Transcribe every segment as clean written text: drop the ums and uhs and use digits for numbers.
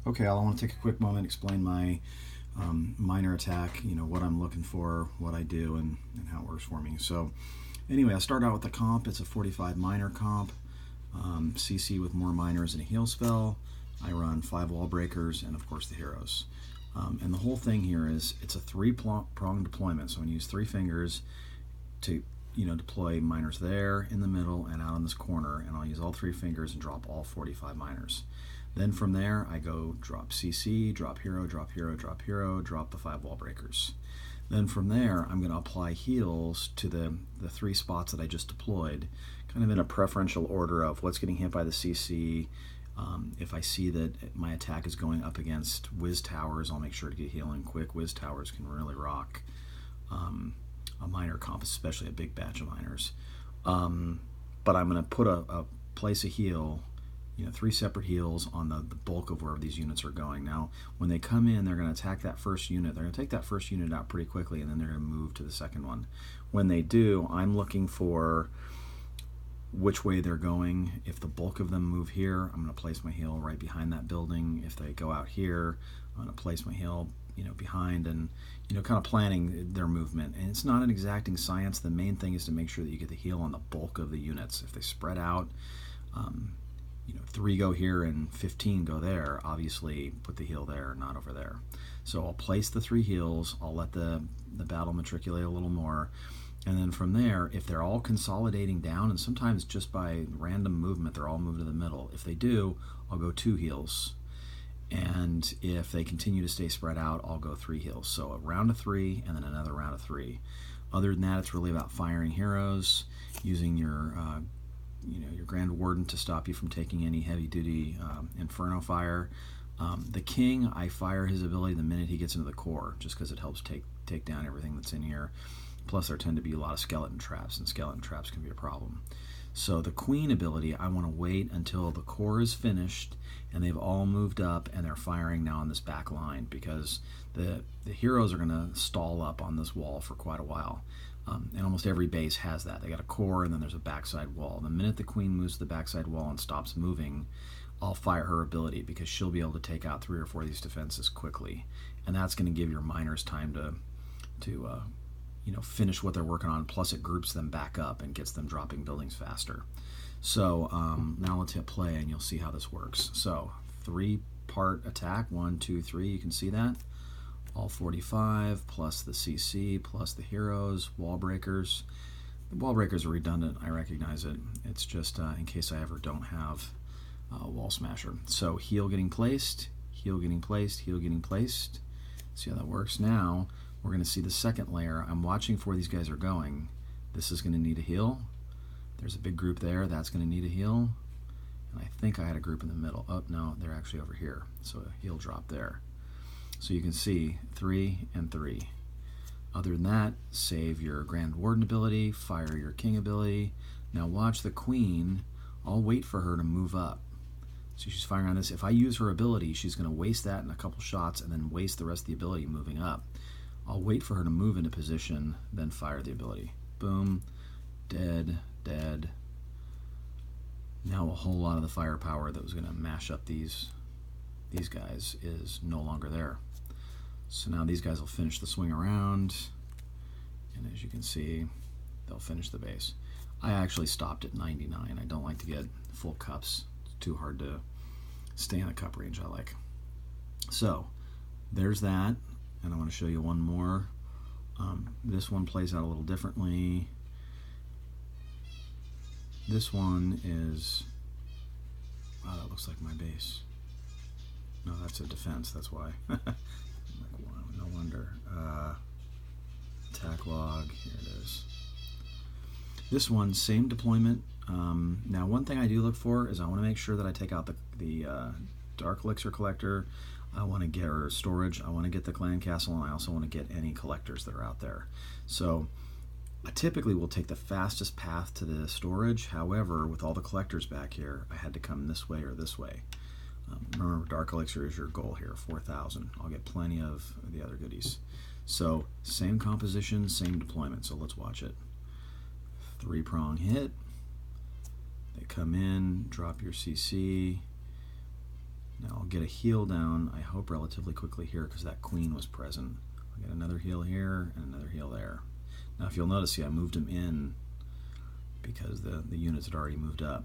Okay, I want to take a quick moment, explain my minor attack, what I'm looking for, what I do, and how it works for me. So anyway, I start out with the comp. It's a 45 minor comp, CC with more minors and a heal spell. I run 5 wall breakers and, of course, the heroes. And the whole thing here is it's a 3-prong deployment. So I'm going to use 3 fingers to deploy minors there, in the middle, and out on this corner. And I'll use all 3 fingers and drop all 45 minors. Then from there, I go drop CC, drop hero, drop hero, drop hero, drop the 5 wall breakers. Then from there, I'm going to apply heals to the 3 spots that I just deployed, kind of in a preferential order of what's getting hit by the CC. If I see that my attack is going up against Wiz Towers, I'll make sure to get healing quick. Wiz Towers can really rock a minor comp, especially a big batch of minors. But I'm going to put a place a heal, 3 separate heals on the bulk of wherever these units are going. Now, when they come in, they're going to attack that first unit. They're going to take that first unit out pretty quickly, and then they're going to move to the second one. When they do, I'm looking for which way they're going. If the bulk of them move here, I'm going to place my heal right behind that building. If they go out here, I'm going to place my heal behind, and kind of planning their movement. And it's not an exacting science. The main thing is to make sure that you get the heal on the bulk of the units. If they spread out, 3 go here and 15 go there, obviously put the heal there, not over there. So I'll place the 3 heals, I'll let the battle matriculate a little more, and then from there, if they're all consolidating down, and sometimes just by random movement they're all moved to the middle, if they do, I'll go 2 heals. And if they continue to stay spread out, I'll go 3 heals. So a round of 3 and then another round of 3. Other than that, it's really about firing heroes, using your Grand Warden to stop you from taking any heavy-duty Inferno fire. The King, I fire his ability the minute he gets into the core, just because it helps take down everything that's in here. Plus, there tend to be a lot of skeleton traps, and skeleton traps can be a problem. So the Queen ability, I want to wait until the core is finished and they've all moved up and they're firing now on this back line, because the heroes are going to stall up on this wall for quite a while. And almost every base has that. They got a core and then there's a backside wall. The minute the Queen moves to the backside wall and stops moving, I'll fire her ability, because she'll be able to take out 3 or 4 of these defenses quickly. And that's going to give your miners time to finish what they're working on, plus it groups them back up and gets them dropping buildings faster. So now let's hit play and you'll see how this works. So 3-part attack, 1, 2, 3, you can see that. All 45, plus the CC, plus the heroes, wall breakers. The wall breakers are redundant, I recognize it. It's just in case I ever don't have wall smasher. So heal getting placed, heal getting placed, heal getting placed. See how that works? Now we're going to see the second layer. I'm watching for where these guys are going. This is going to need a heal. There's a big group there. That's going to need a heal. And I think I had a group in the middle. Oh, no, they're actually over here. So a heal drop there. So you can see 3 and 3. Other than that, save your Grand Warden ability, fire your King ability. Now watch the Queen. I'll wait for her to move up. So she's firing on this. If I use her ability, she's going to waste that in a couple shots and then waste the rest of the ability moving up. I'll wait for her to move into position, then fire the ability. Boom, dead, dead. Now a whole lot of the firepower that was going to mash up these guys is no longer there. So now these guys will finish the swing around, and as you can see, they'll finish the base. I actually stopped at 99. I don't like to get full cups. It's too hard to stay in the cup range I like. So there's that. And I want to show you one more. This one plays out a little differently. This one is, wow, that looks like my base. No, that's a defense, that's why. Like, wow, no wonder. Attack log, here it is. This one, same deployment. Now, one thing I do look for is I want to make sure that I take out the Dark Elixir Collector. I want to get her storage, I want to get the clan castle, and I also want to get any collectors that are out there. So I typically will take the fastest path to the storage. However, with all the collectors back here, I had to come this way or this way. Remember, Dark Elixir is your goal here, 4,000. I'll get plenty of the other goodies. So same composition, same deployment. So let's watch it. 3-prong hit. They come in, drop your CC. Now I'll get a heal down, I hope, relatively quickly here because that queen was present. I'll get another heal here and another heal there. Now if you'll notice, see, I moved him in because the units had already moved up.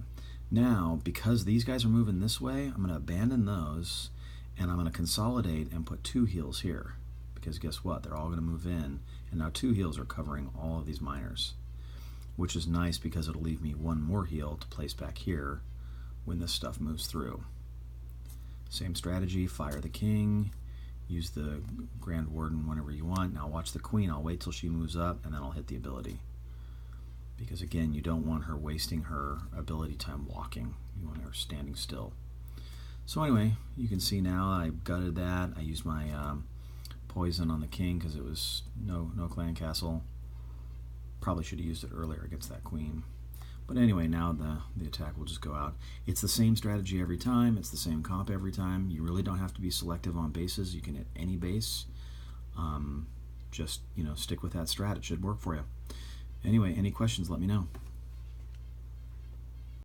Now, because these guys are moving this way, I'm going to abandon those, and I'm going to consolidate and put 2 heals here. Because guess what? They're all going to move in, and now 2 heals are covering all of these miners, which is nice because it'll leave me 1 more heal to place back here when this stuff moves through. Same strategy, fire the king, use the Grand Warden whenever you want. Now watch the queen. I'll wait till she moves up, and then I'll hit the ability. Because again, you don't want her wasting her ability time walking. You want her standing still. So anyway, you can see now I gutted that. I used my poison on the king because it was no clan castle. Probably should have used it earlier against that queen. But anyway, now the attack will just go out. It's the same strategy every time. It's the same comp every time. You really don't have to be selective on bases. You can hit any base. Just stick with that strat. It should work for you. Anyway, any questions, let me know.